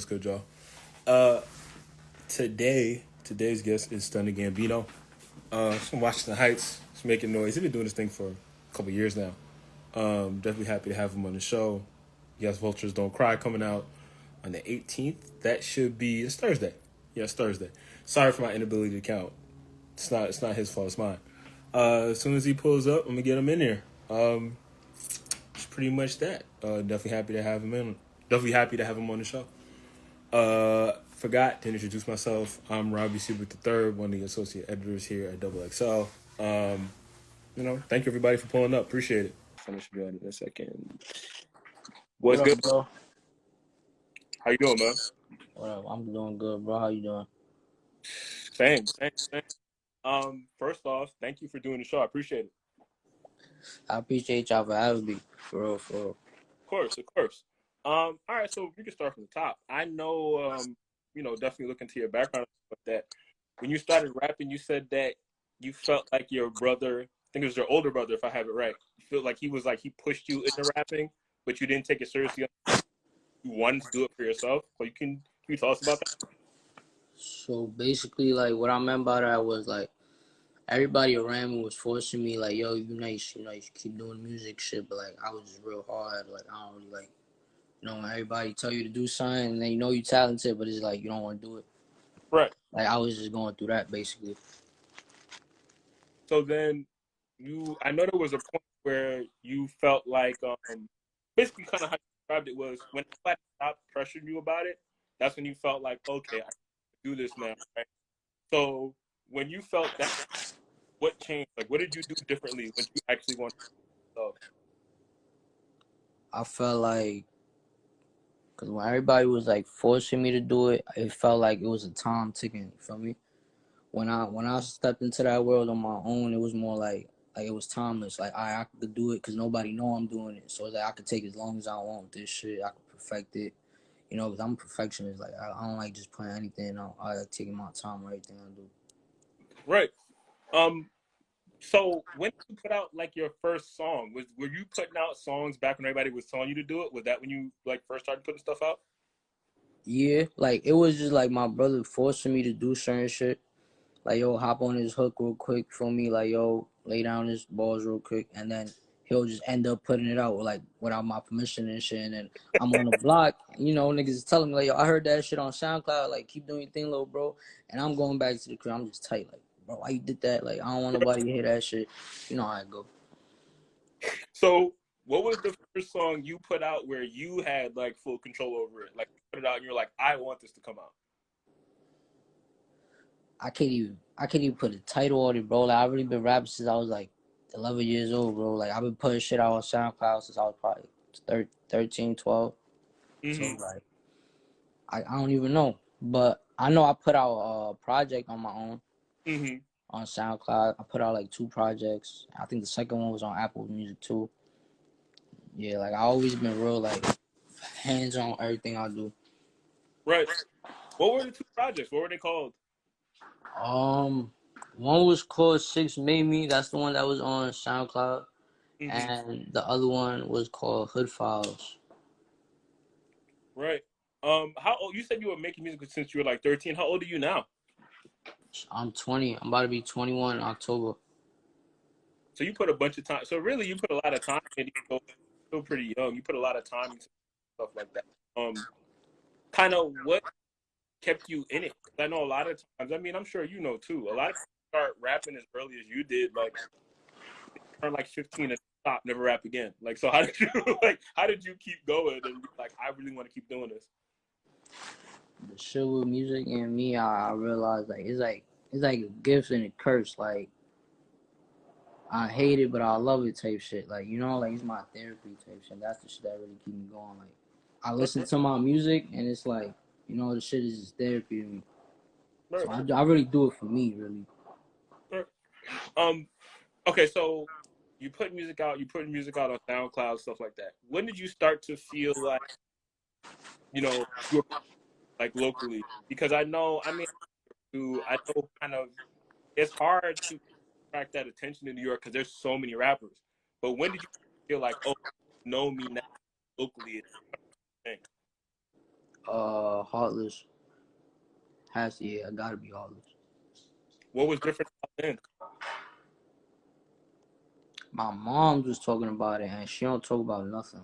good, y'all? Today's guest is Stunna Gambino. From Washington Heights. He's making noise. He's been doing this thing for a couple years now. Definitely happy to have him on the show. Yes, Vultures Don't Cry coming out on the 18th. That should be it's Thursday. Yeah, it's Thursday. Sorry for my inability to count. It's not his fault. It's mine. As soon as he pulls up, I'm gonna get him in here. It's pretty much that. Definitely happy to have him in. Definitely happy to have him on the show. Forgot to introduce myself. I'm Robbie Seabrook III, one of the associate editors here at Double XL. Thank you everybody for pulling up. Appreciate it. Finish building in a second. What's good, bro? How you doing, man? What up? I'm doing good, bro. How you doing? Same. First off, thank you for doing the show. I appreciate it. I appreciate y'all for having me. For real. Of course. All right, so we can start from the top. I know, definitely look into your background with that. When you started rapping, you said that you felt like your brother, I think it was your older brother, if I have it right. You feel like he pushed you into rapping, but you didn't take it seriously. You wanted to do it for yourself. So can you tell us about that? So basically, like, what I meant by that was, like, everybody around me was forcing me, like, yo, you nice, you should keep doing music shit, but, like, I was just real hard. Like, I don't really, like, when everybody tell you to do something, and then you know you're talented, but it's like, you don't want to do it. Right. Like, I was just going through that, basically. So then I know there was a point where you felt like, basically kind of how you described it was when somebody stopped pressuring you about it, that's when you felt like, okay, I can do this now, right? So when you felt that, what changed? Like, what did you do differently when you actually wanted to do stuff? I felt like, because when everybody was, like, forcing me to do it, it felt like it was a time ticking, you feel me? When I stepped into that world on my own, it was more like it was timeless. Like I could do it because nobody know I'm doing it. So it's like I could take as long as I want with this shit. I could perfect it, because I'm a perfectionist. Like I don't like just playing anything out. I like taking my time with everything I do. Right. So when did you put out like your first song? Were you putting out songs back when everybody was telling you to do it? Was that when you like first started putting stuff out? Yeah, like it was just like my brother forcing me to do certain shit. Like, yo, hop on this hook real quick for me. Like, yo, lay down this balls real quick. And then he'll just end up putting it out, like, without my permission and shit. And then I'm on the block, niggas is telling me, like, yo, I heard that shit on SoundCloud. Like, keep doing your thing, little bro. And I'm going back to the crib. I'm just tight. Like, bro, why you did that? Like, I don't want nobody to hear that shit. You know how it go. So what was the first song you put out where you had like full control over it? Like you put it out and you're like, I want this to come out. I can't even put a title on it, bro. Like, I've really been rapping since I was like 11 years old, bro. Like, I've been putting shit out on SoundCloud since I was probably 13, 12. Mm-hmm. So, like, I don't even know. But I know I put out a project on my own on SoundCloud. I put out like 2 projects. I think the second one was on Apple Music too. Yeah, like I always been real like hands on everything I do. Right. What were the 2 projects? What were they called? One was called Six Made Me. That's the one that was on SoundCloud. Mm-hmm. And the other one was called Hood Files. Right. How old? You said you were making music since you were like 13. How old are you now? I'm 20. I'm about to be 21 in October. So you put a bunch of time. So really, you put a lot of time in. You're still pretty young. You put a lot of time into stuff like that. Kind of what kept you in it? I know a lot of times. I mean, I'm sure you know too. A lot of people start rapping as early as you did. Like turn like 15 and stop, never rap again. Like, so how did you how did you keep going and be like, I really want to keep doing this? The shit with music and me, I realized it's like a gift and a curse. Like I hate it, but I love it type shit. Like, like it's my therapy type shit. That's the shit that really keep me going. Like I listen to my music and it's like, the shit is just therapy to me. Right. So I really do it for me, really. Right. Okay, so you put music out. You put music out on SoundCloud, stuff like that. When did you start to feel like, you were like locally? Because I know, I know kind of, it's hard to attract that attention in New York because there's so many rappers. But when did you feel like, oh, know me now locally? Heartless. Has to, yeah, I gotta be Heartless. What was different about then? My mom was talking about it, and she don't talk about nothing.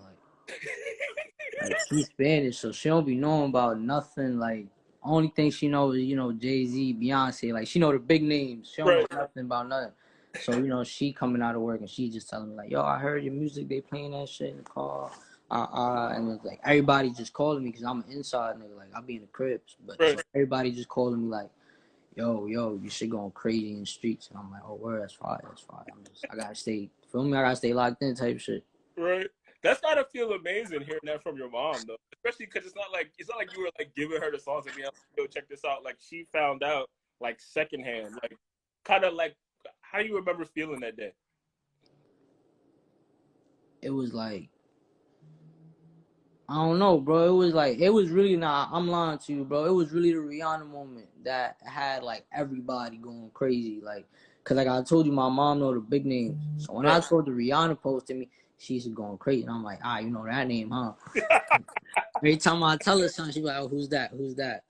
Like she's Spanish, so she don't be knowing about nothing. Like only thing she knows is Jay-Z, Beyonce. Like she know the big names. She don't know Right. nothing about nothing. So she coming out of work and she just telling me like, yo, I heard your music. They playing that shit in the car. And it's like everybody just calling me because I'm an inside nigga. Like I be in the cribs, but so Right. everybody just calling me like, yo, you shit going crazy in the streets. And I'm like, oh, word, that's fire, that's fire. I gotta stay, feel me? I gotta stay locked in type shit. Right. That's gotta feel amazing hearing that from your mom though, especially because it's not like you were like giving her the songs and being like, yo, check this out. Like she found out like secondhand, like kind of like how do you remember feeling that day? It was like, I don't know, bro. It was really not. I'm lying to you, bro. It was really the Rihanna moment that had like everybody going crazy, like, cause like I told you, my mom know the big names. So when I Right. told the Rihanna posted me, she's going crazy, and I'm like, you know that name, huh? Every time I tell her something, she be like, oh, who's that? Who's that?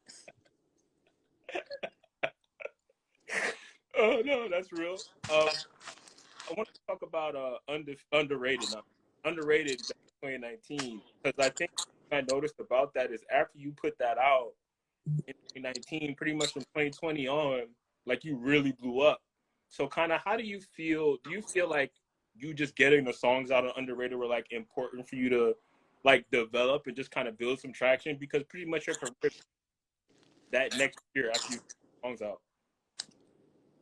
Oh no, that's real. I want to talk about underrated now. Underrated back in 2019 because I think what I noticed about that is after you put that out in 2019, pretty much from 2020 on, like you really blew up. So kind of how do you feel? Do you feel like you just getting the songs out of underrated were like important for you to like develop and just kind of build some traction because pretty much your career that next year after you put songs out.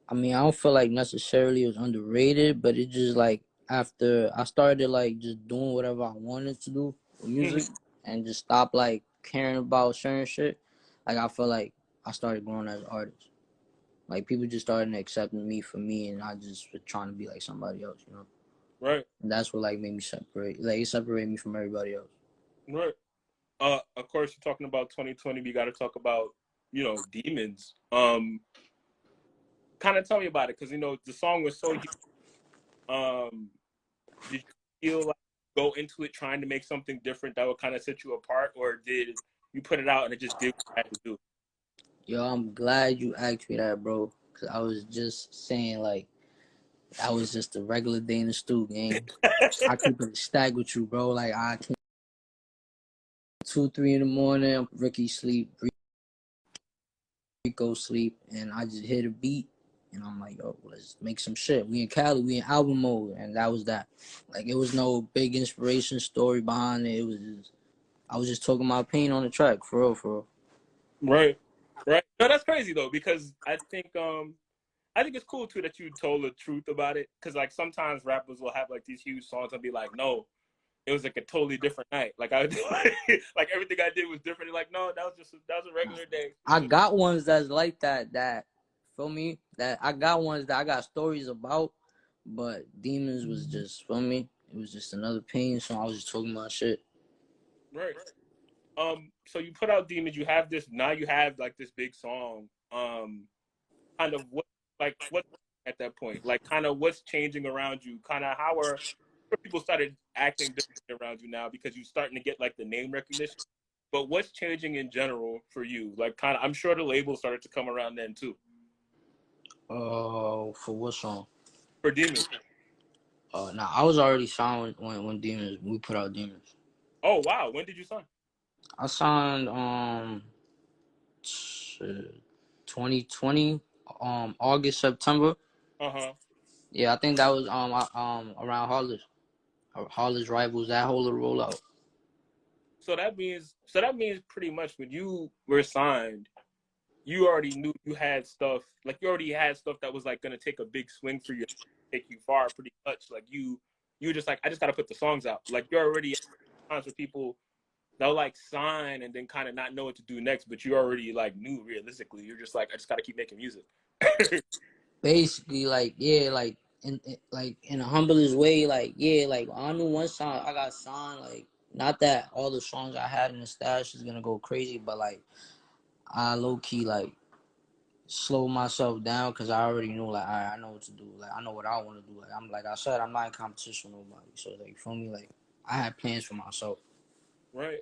I mean, I don't feel like necessarily it was underrated, but it just like after I started like just doing whatever I wanted to do with music and just stop like caring about certain shit. Like I feel like I started growing as an artist. Like people just started accepting me for me, and I just was trying to be like somebody else. Right, And that's what like made me separate. Like it separated me from everybody else. right. Of course, you're talking about 2020. We got to talk about demons. Kind of tell me about it because the song was so huge. Um, did you feel like go into it trying to make something different that would kind of set you apart, or did you put it out and it just did what it had to do? Yo, I'm glad you asked me that, bro. Cause I was just saying like I was just a regular day in the stew, gang. I keep it stacked with you, bro. Like I can 2, 3 in the morning, Ricky sleep, Rico sleep, and I just hit a beat, and I'm like, yo, let's make some shit. We in Cali, we in album mode, and that was that. Like it was no big inspiration story behind it. It was just I was just talking my pain on the track, for real, for real. Right, right. No, that's crazy though because I think it's cool too that you told the truth about it because like sometimes rappers will have like these huge songs and be like, no, it was like a totally different night. Like I like everything I did was different. Like no, that was a regular day. I got ones that's like that. That feel me. That I got ones that I got stories about, but Demons was just feel me. It was just another pain song. I was just talking about shit. Right. So you put out Demons. You have this now. You have like this big song. Kind of what at that point? Like kind of what's changing around you? Kind of how are people started acting differently around you now because you're starting to get like the name recognition. But what's changing in general for you? Like kind of, I'm sure the label started to come around then too. For what song? For Demons. Nah, I was already signed when Demons we put out Demons. Oh wow, when did you sign? I signed 2020 August September. Uh huh. Yeah, I think that was around Hollis Rivals that whole rollout. So that means pretty much when you were signed, you already knew you had stuff. Like you already had stuff that was like gonna take a big swing for you, take you far pretty much. Like you were just like I just gotta put the songs out. Like you're already at times where people they'll like sign and then kind of not know what to do next, but you already like knew realistically. You're just like I just gotta keep making music. Basically, like yeah, like in a humblest way, like yeah, like I knew one song I got signed, like not that all the songs I had in the stash is gonna go crazy, but like I low key like slow myself down because I already knew like I know what to do, like I know what I want to do. Like I said, I'm not in competition with nobody, so like for me, like I had plans for myself. Right.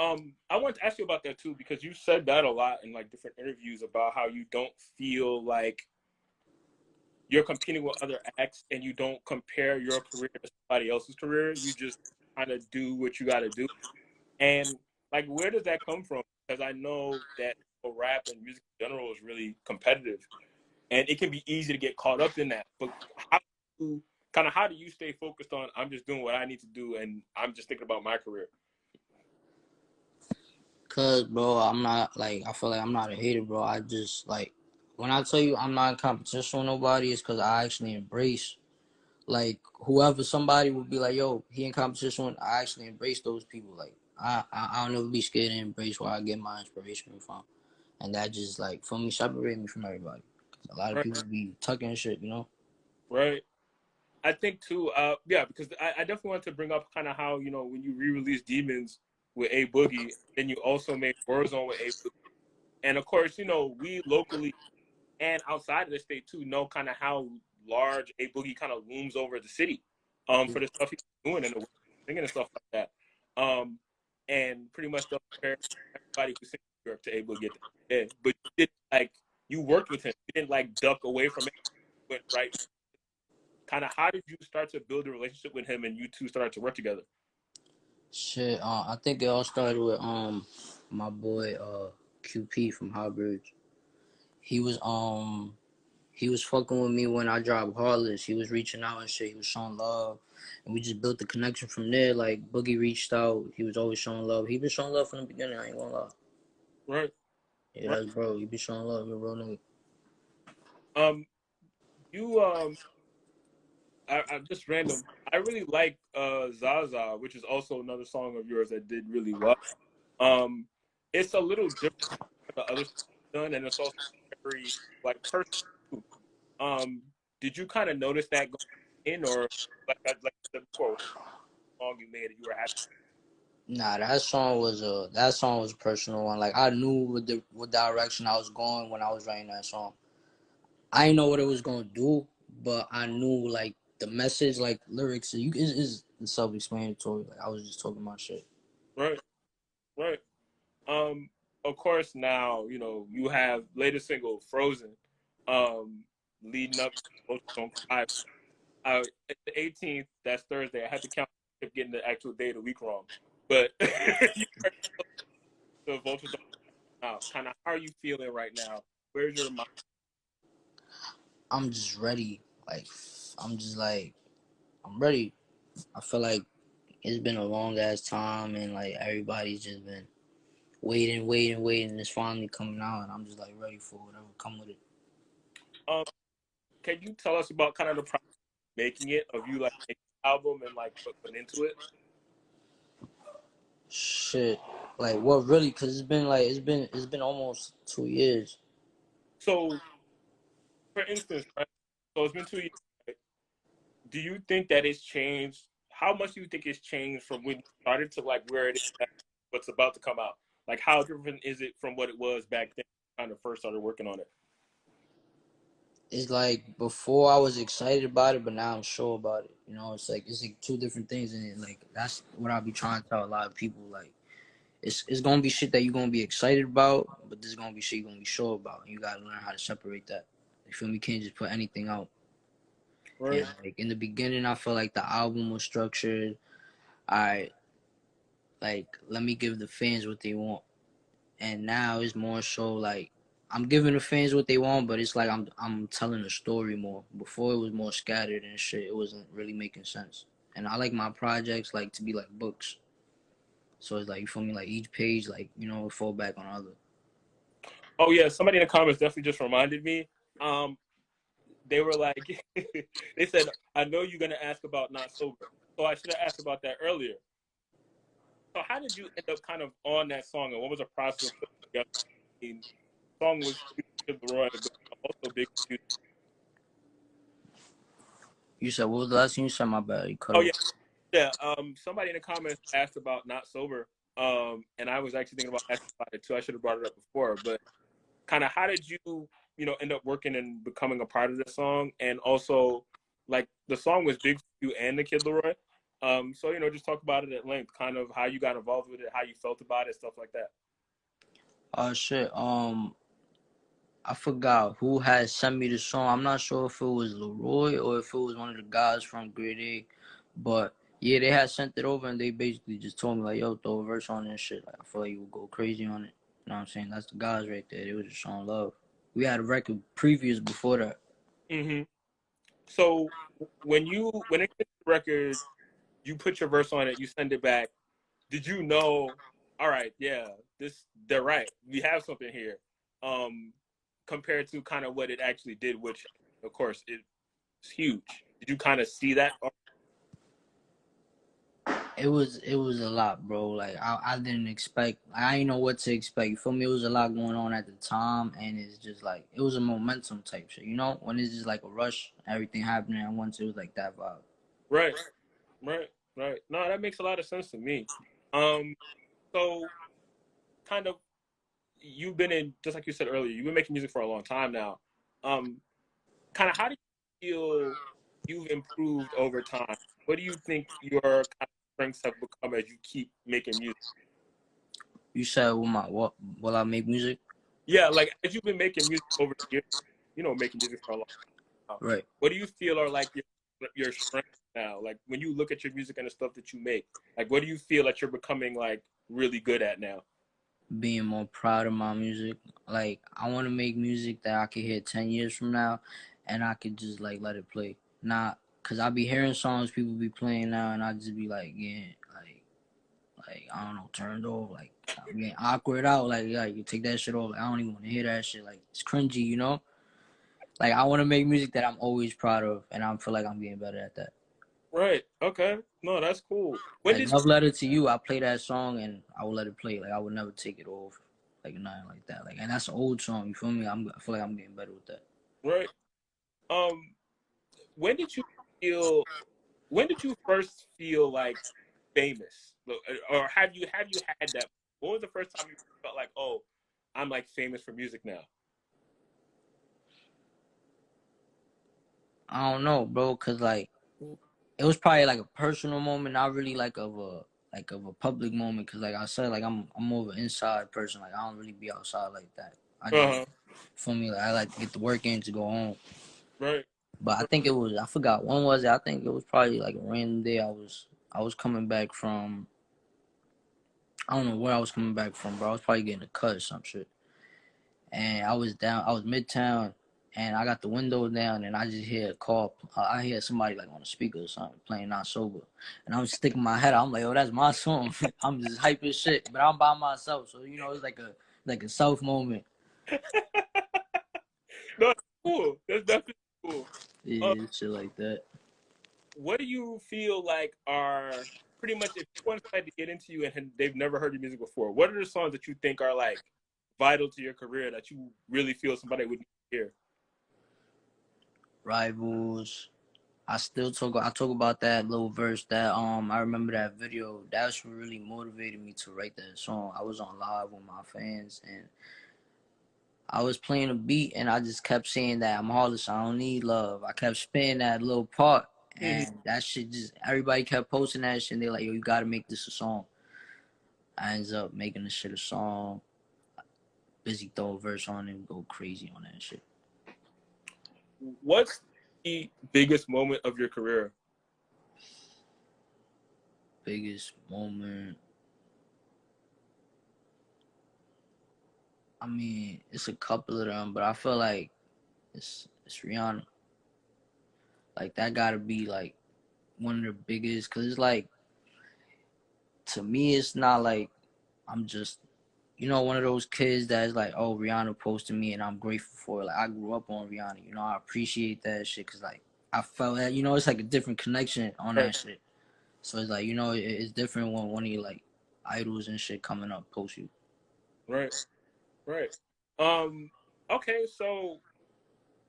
I wanted to ask you about that too because you said that a lot in like different interviews about how you don't feel like you're competing with other acts and you don't compare your career to somebody else's career. You just kind of do what you got to do. And like, where does that come from? Because I know that rap and music in general is really competitive, and it can be easy to get caught up in that. But how do you stay focused on? I'm just doing what I need to do, and I'm just thinking about my career. Cause bro, I'm not like I feel like I'm not a hater, bro. I just like when I tell you I'm not in competition with nobody, it's cause I actually embrace like whoever somebody would be like, yo, he in competition with. I actually embrace those people. Like I don't ever be scared to embrace where I get my inspiration from, and that just like for me separate me from everybody. Cause a lot of Right, people be tucking shit, you know. right. I think too. Yeah, because I definitely want to bring up kind of how when you re-release Demons with A Boogie, then you also made Warzone with A Boogie, and of course we locally and outside of the state too know kind of how large A Boogie kind of looms over the city, for the stuff he's doing and the singing and stuff like that, and pretty much they'll compare everybody who sings in New York to A Boogie at the end. But you did like you worked with him, you didn't like duck away from it, went right. Kind of, how did you start to build a relationship with him, and you two started to work together? Shit, I think it all started with my boy QP from Highbridge. He was he was fucking with me when I dropped Heartless. He was reaching out and shit. He was showing love, and we just built the connection from there. Like Boogie reached out. He was always showing love. He been showing love from the beginning. I ain't gonna lie. Right, Yeah, right. that's bro. He been showing love. You're a real nigga. Um, you I just random. I really like Zaza, which is also another song of yours that did really well. Um, it's a little different than the other stuff you've done, and it's also very like personal too. Um, did you kind of notice that going in, or like I said before, the song you made that you were happy? Nah, that song was a personal one. Like I knew what direction I was going when I was writing that song. I didn't know what it was gonna do, but I knew like the message, like lyrics, is self-explanatory. Like I was just talking about shit. Right, right. Um, of course, now you have latest single "Frozen," um, leading up to Don't Cry. It's the 18th. That's Thursday. I had to count of getting the actual day of the week wrong, but you are the Vultures Don't Cry out. Kind of, how are you feeling right now? Where's your mind? I'm just ready. Like I'm just like I'm ready. I feel like it's been a long ass time, and like everybody's just been waiting. It's finally coming out, and I'm just like ready for whatever come with it. Um, can you tell us about kind of the process of making it, of you like making the album and like putting into it? Shit, like what really? Cause it's been like it's been almost 2 years. So, for instance, right? So it's been 2 years. Right? Do you think that it's changed? How much do you think it's changed from when you started to like where it is now, what's about to come out? Like, how different is it from what it was back then? Kind of first started working on it. It's like before I was excited about it, but now I'm sure about it. You know, it's like two different things, and like that's what I'll be trying to tell a lot of people. Like it's gonna be shit that you're gonna be excited about, but there's gonna be shit you're gonna be sure about. And you gotta learn how to separate that. You feel me? You can't just put anything out. Right. And like in the beginning, I felt like the album was structured. I like let me give the fans what they want, and now it's more so like I'm giving the fans what they want, but it's like I'm telling a story more. Before it was more scattered and shit. It wasn't really making sense. And I like my projects like to be like books. So it's like you feel me, like each page, like fall back on other. Oh yeah, somebody in the comments definitely just reminded me. Um, they were like, they said, "I know you're gonna ask about not sober, so I should have asked about that earlier." So how did you end up kind of on that song, and what was the process of putting it together? I mean, the song was Kid LAROI, but also big. You said what was the last thing you said? My bad, you cut Oh off. yeah, yeah. Somebody in the comments asked about not sober. And I was actually thinking about asking about it too. I should have brought it up before, but kind of how did you end up working and becoming a part of the song, and also like the song was big for you and the Kid LAROI. So just talk about it at length, kind of how you got involved with it, how you felt about it, stuff like that. Oh shit. I forgot who had sent me the song. I'm not sure if it was LAROI or if it was one of the guys from Grade A, but yeah, they had sent it over and they basically just told me like, "Yo, throw a verse on it and shit." Like I feel like you would go crazy on it. You know what I'm saying? That's the guys right there. They was just showing love. We had a record previous before that. Mm-hmm. So when it gets the record, you put your verse on it, you send it back. Did you know? All right, yeah, they're right. We have something here. Um, Compared to kind of what it actually did, which of course it's huge. Did you kind of see that? It was a lot, bro. Like I didn't expect. I didn't know what to expect. You feel me? It was a lot going on at the time, and it's just like it was a momentum type shit. You know, when it's just like a rush, everything happening at once. It was like that vibe. Right, right, right. No, that makes a lot of sense to me. Um, so kind of you've been in, just like you said earlier, you've been making music for a long time now. Um, Kind of how do you feel you've improved over time? What do you think your kind of strengths have become as you keep making music? You said, what? Will I make music? Yeah, like as you've been making music over the years, making music for a long time. Right. What do you feel are like your strengths now? Like when you look at your music and the stuff that you make, like what do you feel that you're becoming like really good at now? Being more proud of my music. Like I want to make music that I could hear 10 years from now, and I could just like let it play. Not cause I be hearing songs people be playing now, and I just be like, yeah, like I don't know, turned off. Like I'm getting awkward out. Like yeah, you take that shit off. Like, I don't even want to hear that shit. Like it's cringy, you know. Like I want to make music that I'm always proud of, and I feel like I'm getting better at that. Right. Okay. No, that's cool. When Like did Love Letter to You, I play that song and I will let it play. Like I would never take it off, like nothing like that. Like and that's an old song. You feel me? I feel like I'm getting better with that. right? Um, when did you feel? When did you first feel like famous, or have you had that? When was the first time you felt like, oh, I'm like famous for music now? I don't know, bro, cause like it was probably like a personal moment, not really like of a public moment. Cause like I said, like I'm more of an inside person. Like I don't really be outside like that. I Uh just huh. feel me. Like I like to get the work in to go home. Right. But I think it was I forgot when was it. I think it was probably like a random day. I was coming back from I don't know where I was coming back from, bro. I was probably getting a cut or some shit. And I was midtown, and I got the window down, and I just hear a call. I hear somebody like on the speaker or something playing Not Sober, and I'm sticking my head out. I'm like, oh, that's my song. I'm just hype as shit, but I'm by myself, so it's like a self moment. No, that's cool. That's definitely cool. Um, Yeah, shit like that. what do you feel like are pretty much if you want somebody to get into you and they've never heard your music before? What are the songs that you think are like vital to your career that you really feel somebody would hear? Rivals. I talk about that little verse that I remember that video. That's what really motivated me to write that song. I was on live with my fans and I was playing a beat and I just kept saying that I'm heartless, I don't need love. I kept spinning that little part Mm-hmm. and that shit just everybody kept posting that shit and they're like, yo, you gotta make this a song. I ended up making this shit a song. Busy throw a verse on it and go crazy on that shit. What's the biggest moment of your career? Biggest moment. I mean, it's a couple of them, but I feel like it's Rihanna. Like that gotta be like one of the biggest, cause it's like to me, it's not like I'm just one of those kids that's like, oh, Rihanna posted me and I'm grateful for it. Like I grew up on Rihanna, I appreciate that shit because like I felt that it's like a different connection on Right, that shit. So it's like it's different when one of your like idols and shit coming up post you. right, right. Um, okay, so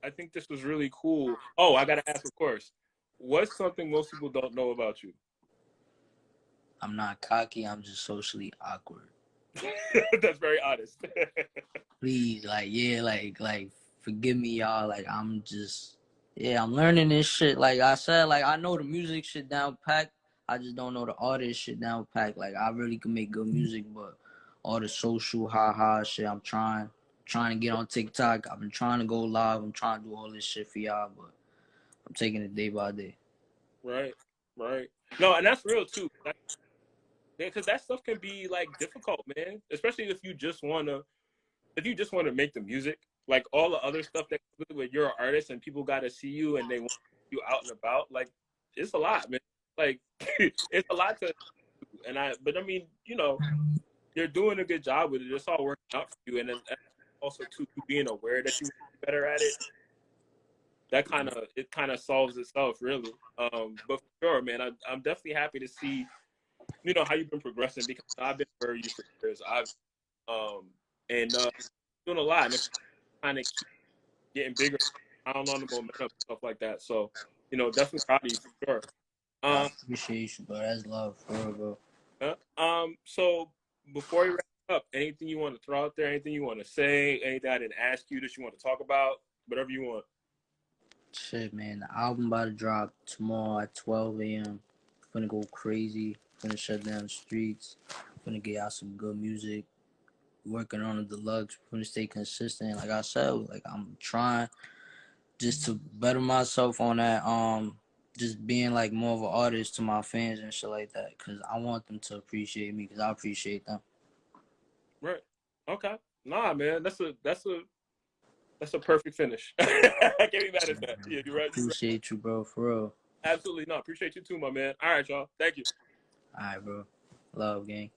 I think this was really cool. Oh, I gotta ask, of course, what's something most people don't know about you? I'm not cocky. I'm just socially awkward. That's very honest. Please, like yeah, like forgive me, y'all. Like I'm just I'm learning this shit. Like I said, like I know the music shit down packed. I just don't know the artist shit down pack. Like I really can make good music, but all the social shit, I'm trying to get on TikTok. I've been trying to go live. I'm trying to do all this shit for y'all, but I'm taking it day by day. Right, right. No, and that's real too. Because that stuff can be like difficult, man. Especially if you just want to make the music. Like all the other stuff that comes with it, when you're an artist and people got to see you and they want you out and about. Like it's a lot, man. Like it's a lot to. But I mean, you're doing a good job with it. It's all working out for you, and then also too being aware that you want to be better at it. That kind of solves itself, really. But for sure, man, I'm definitely happy to see how you've been progressing, because I've been aware of you for years. And doing a lot, and kind of keep getting bigger, on the momentum and stuff like that. So, definitely proud of you for sure. I appreciate you, bro. That's love, for real, bro. So before you wrap up, anything you want to throw out there? Anything you want to say? Anything I didn't ask you that you want to talk about? Whatever you want. Shit, man. The album about to drop tomorrow at 12 a.m. Gonna go crazy. Gonna shut down the streets. Gonna get out some good music. Working on the deluxe. Gonna stay consistent. Like I said, like I'm trying just to better myself on that. Just being like more of an artist to my fans and shit like that. Cause I want them to appreciate me. Cause I appreciate them. Right. Okay. Nah, man. That's a perfect finish. I can't be mad at that. Yeah, you're right. Appreciate you, bro. For real. Absolutely. No, appreciate you too, my man. All right, y'all. Thank you. All right, bro. Love, gang.